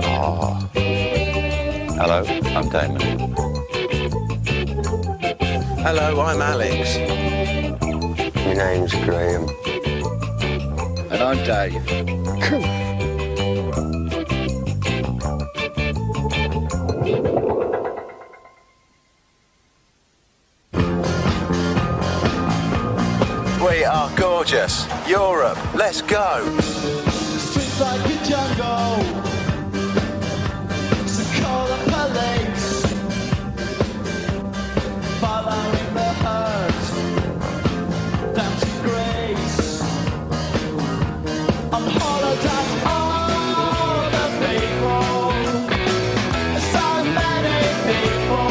Oh. Hello, I'm Damon. Hello, I'm Alex. My name's Graham. And I'm Dave. We are gorgeous. Europe, let's go. Streets like a jungle, so call the police. Following the herd down to Greece. On holiday, all the people, so many people.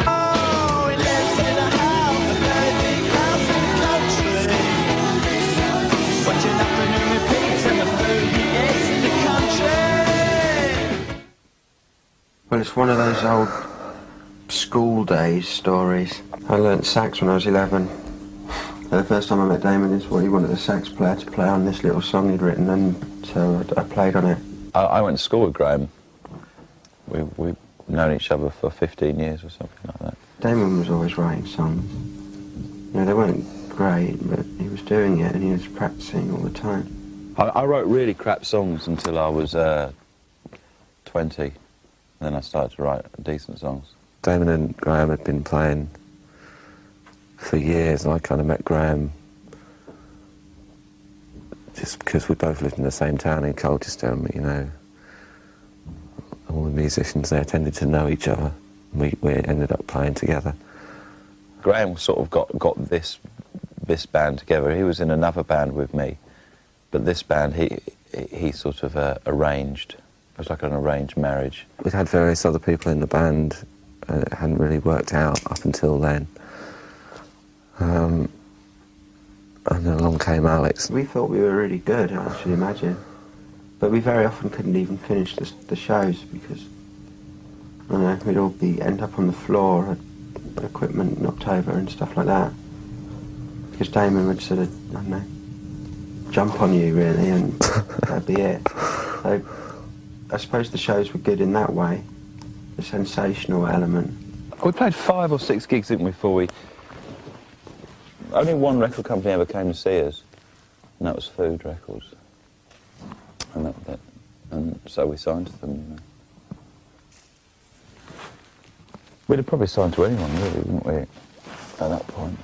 Oh, he lives in a house, a very big house in the country. Watching afternoon repeats and the food he eats in the country. Well, it's one of those old school days stories. I learnt sax when I was 11. The first time I met Damon is what he wanted a sax player to play on this little song he'd written, and so I played on it. I went to school with Graham. We've known each other for 15 years or something like that. Damon was always writing songs. You know, they weren't great, but he was doing it and he was practicing all the time. I wrote really crap songs until I was 20, and then I started to write decent songs. Damon and Graham had been playing for years, and I kind of met Graham just because we both lived in the same town in Colchester, and, you know, all the musicians there tended to know each other. We ended up playing together. Graham sort of got this band together. He was in another band with me, but this band he sort of arranged. It was like an arranged marriage. We'd had various other people in the band, and it hadn't really worked out up until then. And then along came Alex. We thought we were really good, I should imagine, but we very often couldn't even finish the shows because, I don't know, we'd all end up on the floor, equipment knocked over and stuff like that. Because Damon would sort of, I don't know, jump on you really, and that'd be it. So I suppose the shows were good in that way, the sensational element. We played 5 or 6 gigs, didn't we, before we... Only one record company ever came to see us, and that was Food Records. And so we signed to them, you know. We'd have probably signed to anyone, really, wouldn't we, at that point?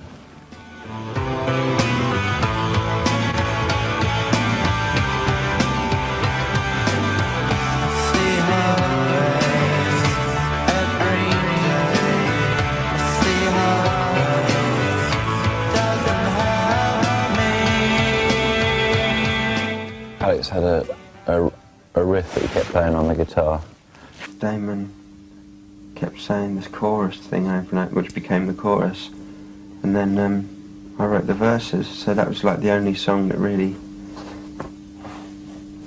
Alex had a riff that he kept playing on the guitar. Damon kept saying this chorus thing over and over, which became the chorus, and then I wrote the verses, so that was like the only song that really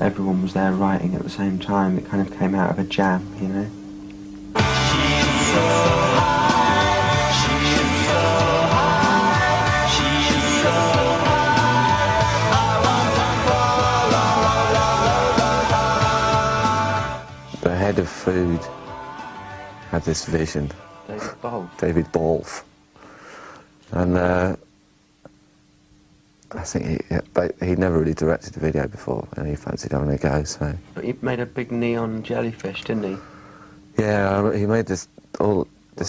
everyone was there writing at the same time. It kind of came out of a jam, you know. The head of Food had this vision. David Balfe. And I think he'd never really directed a video before, and he fancied having a go, so... But he made a big neon jellyfish, didn't he? Yeah, he made this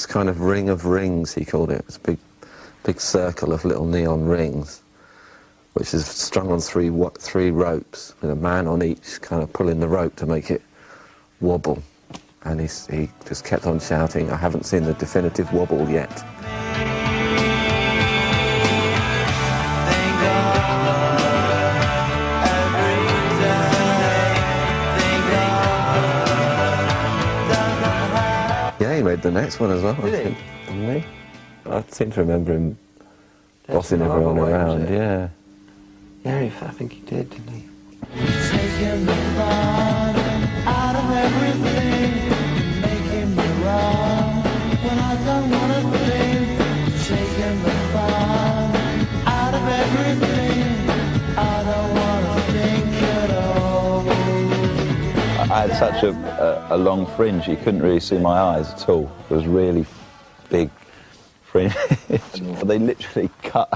kind of ring of rings, he called it. It was a big circle of little neon rings, which is strung on three ropes, with a man on each kind of pulling the rope to make it wobble. And he just kept on shouting, "I haven't seen the definitive wobble yet." Yeah, he made the next one as well. Did he? Didn't he? I seem to remember him bossing everyone around, yeah. Yeah, I think he did, didn't he? Taking the fun out of everything, making me wrong when I don't want to think. Taking the fun out of everything, I don't want to think. I had such a long fringe, you couldn't really see my eyes at all. It was really big fringe. They literally cut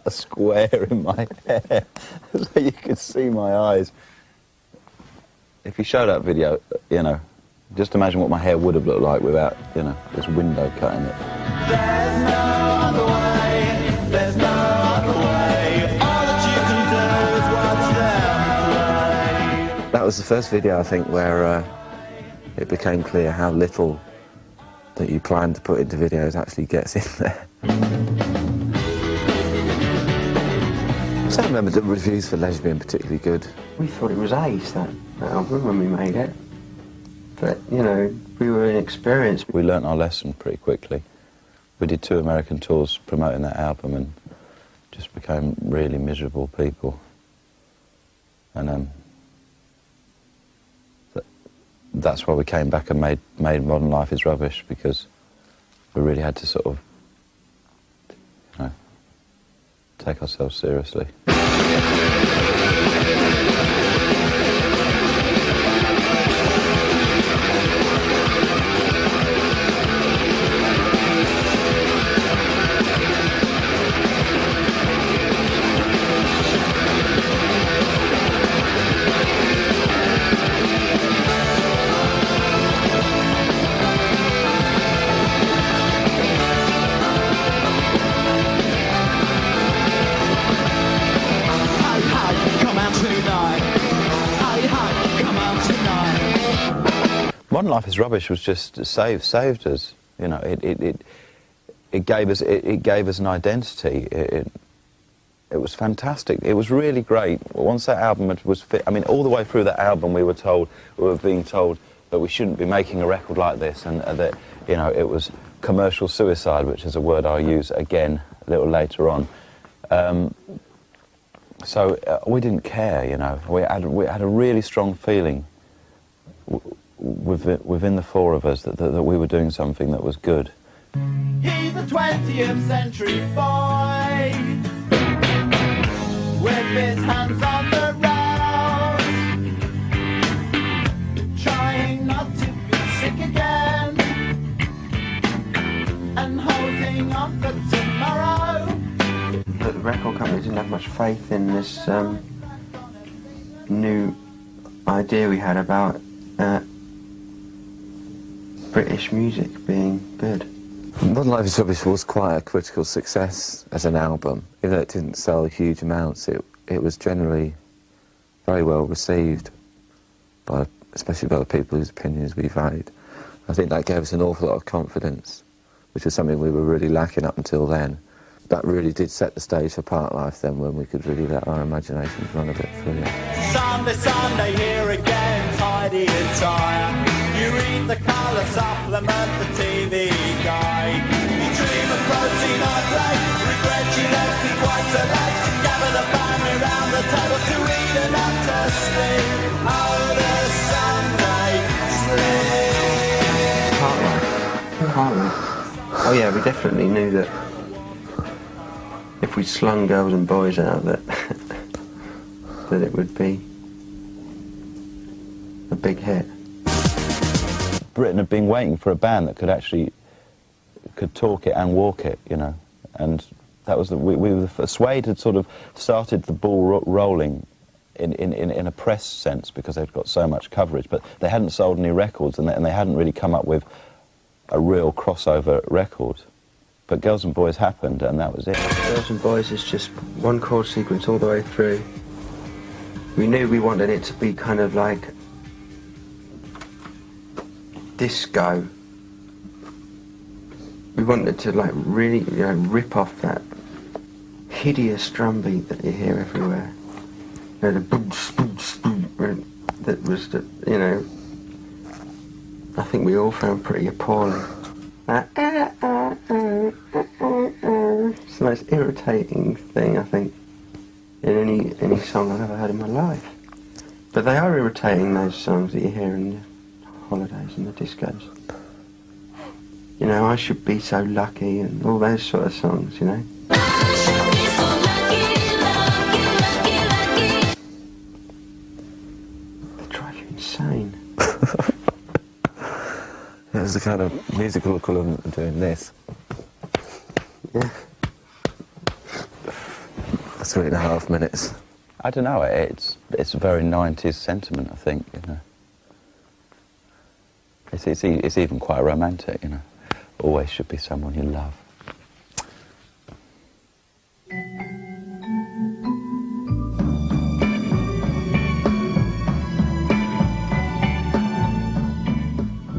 a square in my hair so you could see my eyes. If you show that video, you know, just imagine what my hair would have looked like without, you know, this window cutting it. There's no other way, there's no other way. All that you can do is watch them play. That was the first video, I think, where it became clear how little that you plan to put into videos actually gets in there. So I remember the reviews for Leisure being particularly good. We thought it was ace, that album, when we made it. But, you know, we were inexperienced. We learnt our lesson pretty quickly. We did 2 American tours promoting that album and just became really miserable people. And that's why we came back and made Modern Life is Rubbish, because we really had to sort of, you know, take ourselves seriously. Modern Life is Rubbish was just saved us. You know, it gave us an identity. It was fantastic. It was really great. Once that album was fit, I mean, all the way through that album, we were being told that we shouldn't be making a record like this, and that, you know, it was commercial suicide, which is a word I'll use again a little later on. So we didn't care, you know. We had a really strong feeling within the 4 of us that we were doing something that was good. He's a 20th century boy with his hands on the rails, trying not to be sick again and holding on for tomorrow. But the record company didn't have much faith in this new idea we had about British music being good. Modern Life is Rubbish was quite a critical success as an album. Even though it didn't sell huge amounts, it was generally very well received, especially by the people whose opinions we valued. I think that gave us an awful lot of confidence, which was something we were really lacking up until then. That really did set the stage for Park Life then, when we could really let our imaginations run a bit freely. Sunday, here again, tidy attire. You read the colour supplement, the TV guide. You dream of protein hydrate, regret you left me quite so late. Gather the family round the table to eat and not to sleep. Oh, the Sunday sleep. Park Life. Oh yeah, we definitely knew that if we slung Girls and Boys out, that it would be a big hit. Britain had been waiting for a band that could talk it and walk it, you know, and that was Suede had sort of started the ball rolling in a press sense because they'd got so much coverage, but they hadn't sold any records and they hadn't really come up with a real crossover record. But Girls and Boys happened, and that was it. Girls and Boys is just one chord sequence all the way through. We knew we wanted it to be kind of like disco. We wanted to like really, you know, rip off that hideous drum beat that you hear everywhere. You know, the boom, boom, boom, that was the, you know, I think we all found pretty appalling. It's the most irritating thing, I think, in any song I've ever heard in my life. But they are irritating, those songs that you hear in the holidays and the discos. You know, I should be so lucky and all those sort of songs, you know. They drive you insane. the kind of musical equivalent of doing this. Yeah. 3.5 minutes. I don't know, it's a very 90s sentiment, I think, you know. It's even quite romantic, you know. Always should be someone you love.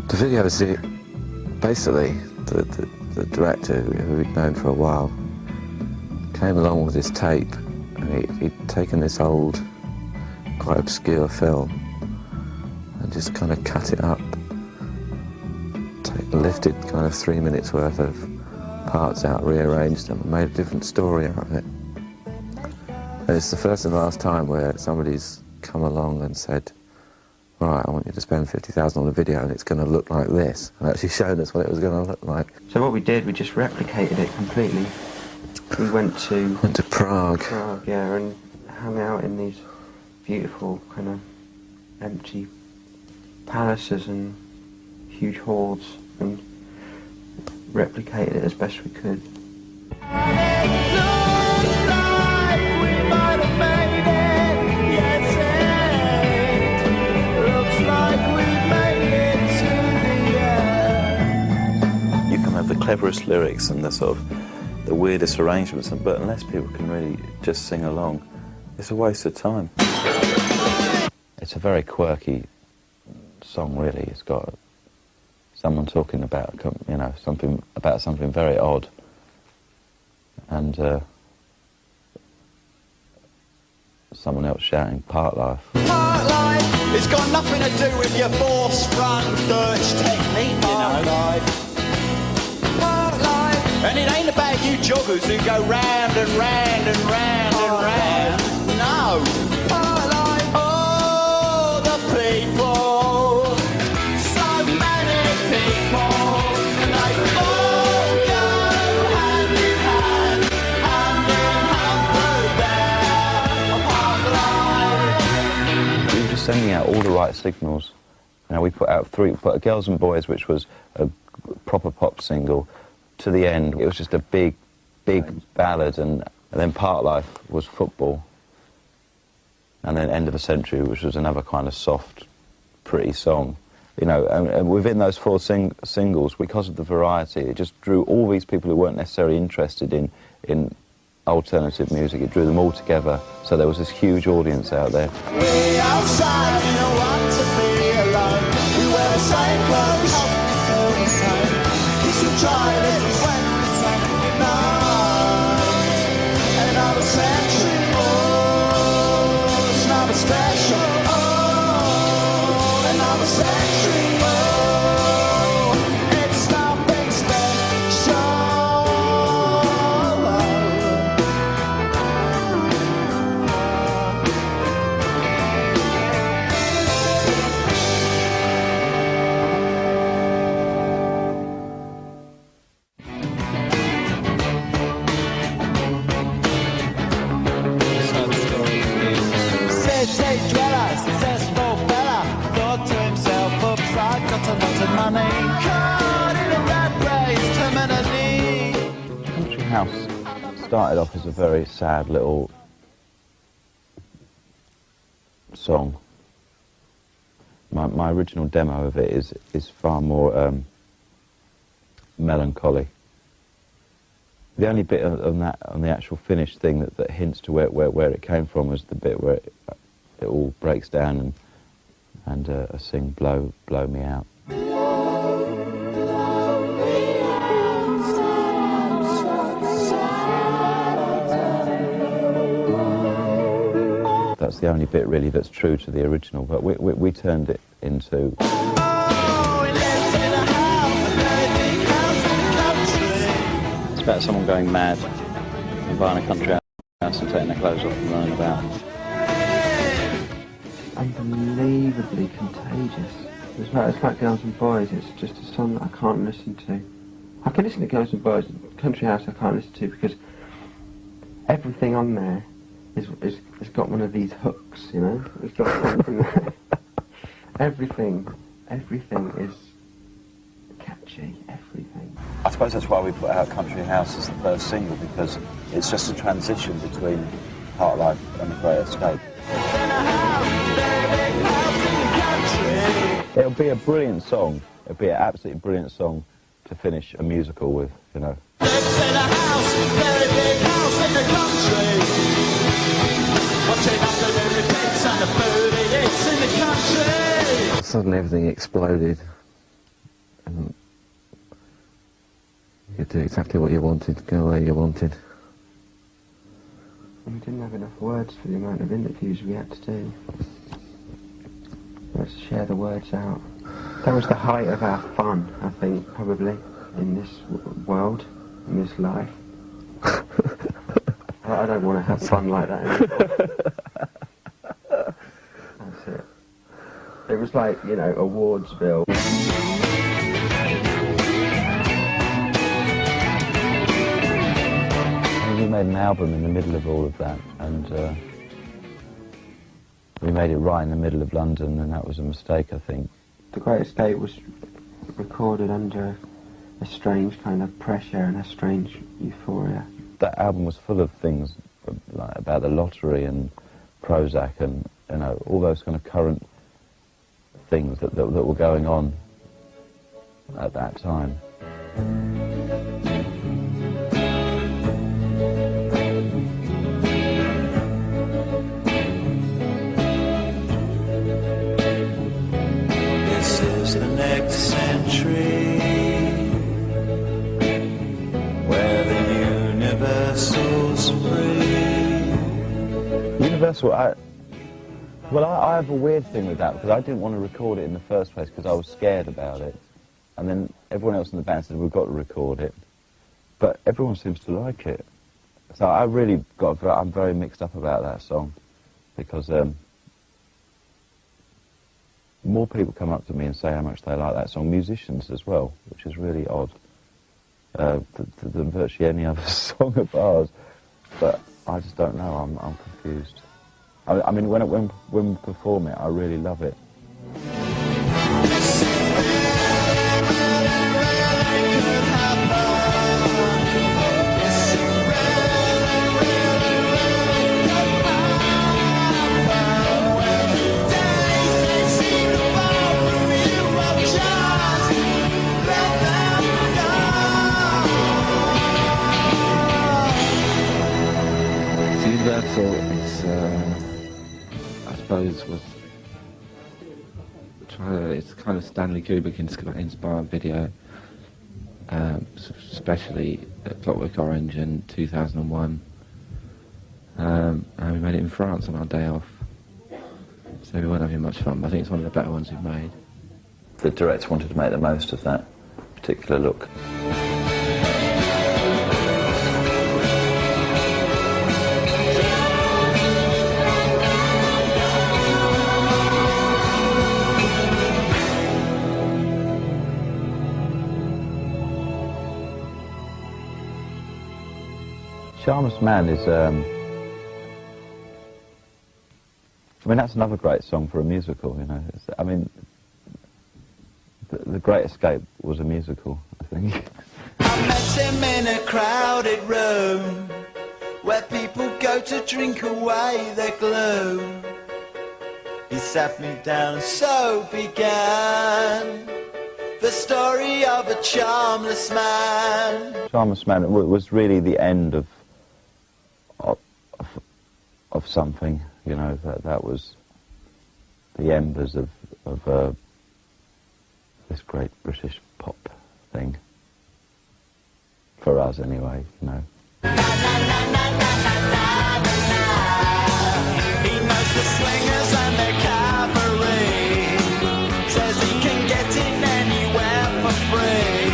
The video is basically the director, who we'd known for a while, came along with his tape, and he'd taken this old, quite obscure film and just kind of cut it up, lifted kind of 3 minutes worth of parts out, rearranged them, and made a different story out of it. And it's the first and last time where somebody's come along and said, right, I want you to spend 50,000 on a video and it's going to look like this, and actually shown us what it was going to look like. So what we did, we just replicated it completely. We went to Prague. Prague, yeah, and hung out in these beautiful kind of empty palaces and huge halls and replicated it as best we could. You can have the cleverest lyrics and the sort of the weirdest arrangements, but unless people can really just sing along, it's a waste of time. It's a very quirky song, really. It's got someone talking about, you know, something very odd, and someone else shouting "Part Life." Part life, it's got nothing to do with your four-sprung Dutch technique, you know. Part life, and it ain't about you joggers who go round and round and round and round. No. Part life, oh, the people, so many people, and they all go hand in hand through there. Part life. We were just sending out all the right signals. You know, we put out Girls and Boys, which was a proper pop single. To the end, it was just a big ballad, and then Part Life was football, and then End of a Century, which was another kind of soft, pretty song. You know, and within those four singles, because of the variety, it just drew all these people who weren't necessarily interested in alternative music. It drew them all together, so there was this huge audience out there. We outside, we don't want to be alone. We wear the same clothes, feel the same. Kiss and try this when the sun night. Another century, oh, it's not a special, oh, another century, oh, it's nothing special. City dweller, successful fella, thought to himself, oops, I got a lot of money. Caught in a rat race, terminally. Country House started off as a very sad little song. My original demo of it is far more melancholy. The only bit on the actual finished thing that hints to where it came from was the bit where it all breaks down and I sing "Blow Me Out." That's the only bit really that's true to the original, but we turned it into. It's about someone going mad and buying a country house and taking their clothes off and running about. Unbelievably contagious. It's like Girls and Boys. It's just a song that I can't listen to. I can listen to Girls and Boys. Country House I can't listen to because everything on there has got one of these hooks, you know. It's got something there. Everything is I suppose that's why we put out Country House as the first single, because it's just a transition between Part Life and The Great Escape. It'll be a brilliant song. It'll be an absolutely brilliant song to finish a musical with, you know. Lives in a house, very big house in the country. Watching up the very bits and the food it eats in the country. Suddenly everything exploded, and you could do exactly what you wanted, go where you wanted. We didn't have enough words for the amount of interviews we had to do. Let's share the words out. That was the height of our fun, I think, probably, in this world, in this life. I don't want to have fun like that anymore. That's it. It was like, you know, Awardsville. We made an album in the middle of all of that, and we made it right in the middle of London, and that was a mistake, I think. The Great Escape was recorded under a strange kind of pressure and a strange euphoria. That album was full of things like about the lottery and Prozac and, you know, all those kind of current things that were going on at that time. This is the next century, where the universal's free. Universal, I have a weird thing with that, because I didn't want to record it in the first place because I was scared about it. And then everyone else in the band said, we've got to record it. But everyone seems to like it. So I'm very mixed up about that song, because more people come up to me and say how much they like that song, musicians as well, which is really odd, than virtually any other song of ours. But I just don't know, I'm confused. I mean, when we perform it, I really love it. Universal, I suppose, it's kind of Stanley Kubrick inspired video, especially Clockwork Orange in 2001, and we made it in France on our day off, so we weren't having much fun, but I think it's one of the better ones we've made. The director wanted to make the most of that particular look. Shamus Man is, I mean, that's another great song for a musical, you know. I mean, the Great Escape was a musical, I think. I met him in a crowded room, where people go to drink away their gloom. He sat me down and so began the story of a charmless man. Shamus Man was really the end of something, you know. That was the embers of this great British pop thing, for us anyway, you know. He knows the slingers and the cavalry, says he can get in anywhere for free.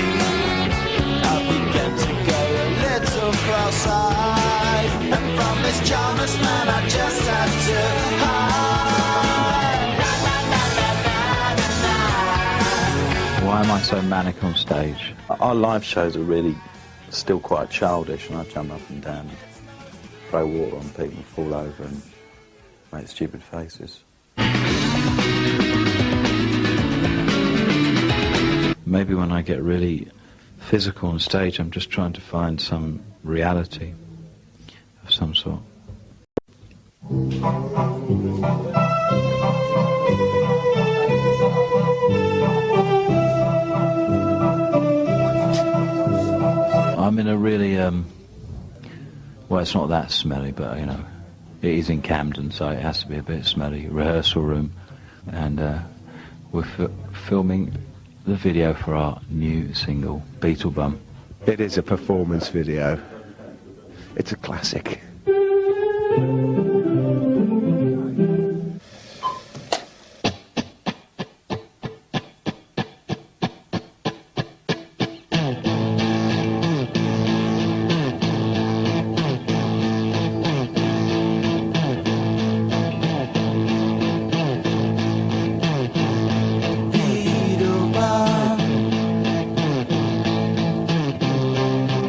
I began to go a little cross-eyed, and from this charmless man I just had to hide. Why am I so manic on stage? Our live shows are really still quite childish, and I jump up and down and throw water on people and fall over and make stupid faces. Maybe when I get really physical on stage. I'm just trying to find some reality of some sort. I'm in a really, well, it's not that smelly, but, you know, it is in Camden, so it has to be a bit smelly, rehearsal room, and we're filming the video for our new single, Beetlebum. It is a performance video. It's a classic.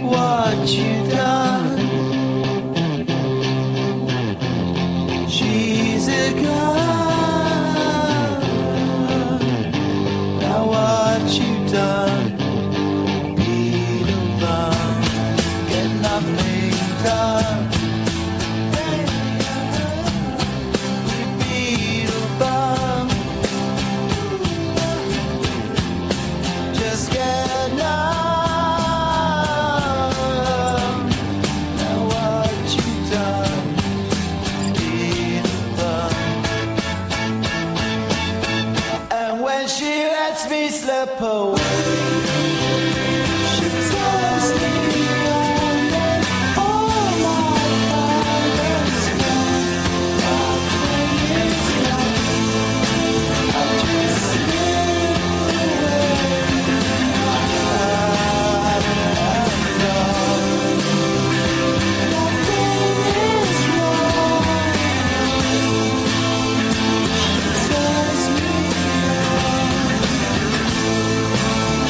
What you done? She's a girl. Now what you done? Beetlebum, get nothing done. You Beetlebum, just get numb. Me slip away. She tells me all my father's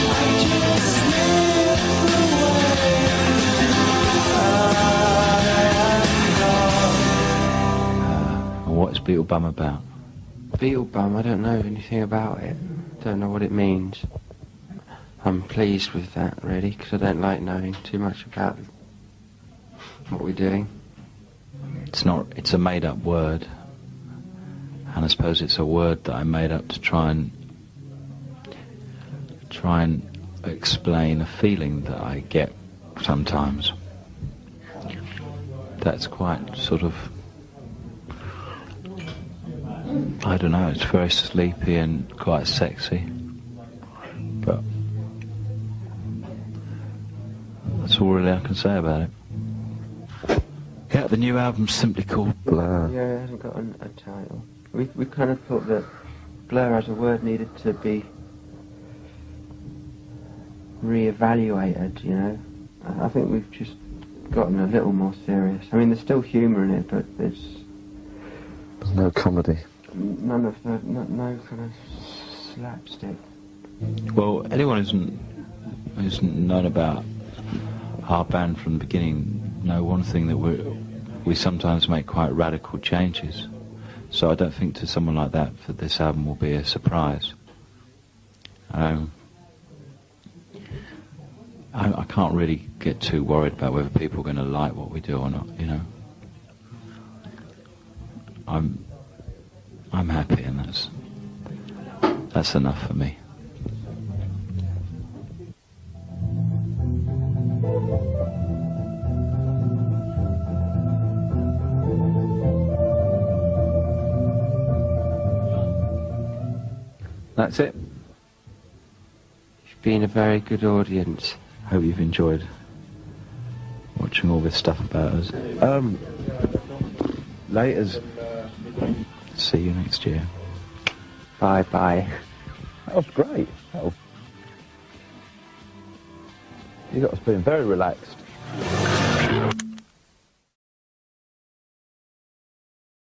I just slip What's Beetlebum about? Beetlebum, I don't know anything about it. Don't know what it means. I'm pleased with that, really, because I don't like knowing too much about what we're doing. It's not, it's a made-up word, and I suppose it's a word that I made up to try and explain a feeling that I get sometimes. That's quite sort of, I don't know, it's very sleepy and quite sexy, but that's all really I can say about it. Yeah, the new album's simply called Blur. Yeah, it hasn't got a title. We kind of thought that Blur as a word needed to be re-evaluated, you know. I think we've just gotten a little more serious. I mean, there's still humour in it, but there's no comedy. None of the, no kind of slapstick. Well, anyone who's known about our band from the beginning know one thing, that we sometimes make quite radical changes. So I don't think to someone like that that this album will be a surprise. I can't really get too worried about whether people are going to like what we do or not, you know. I'm happy, and that's enough for me. That's it. You've been a very good audience. Hope you've enjoyed watching all this stuff about us. Laters. See you next year. Bye-bye. That was great. You got us being very relaxed.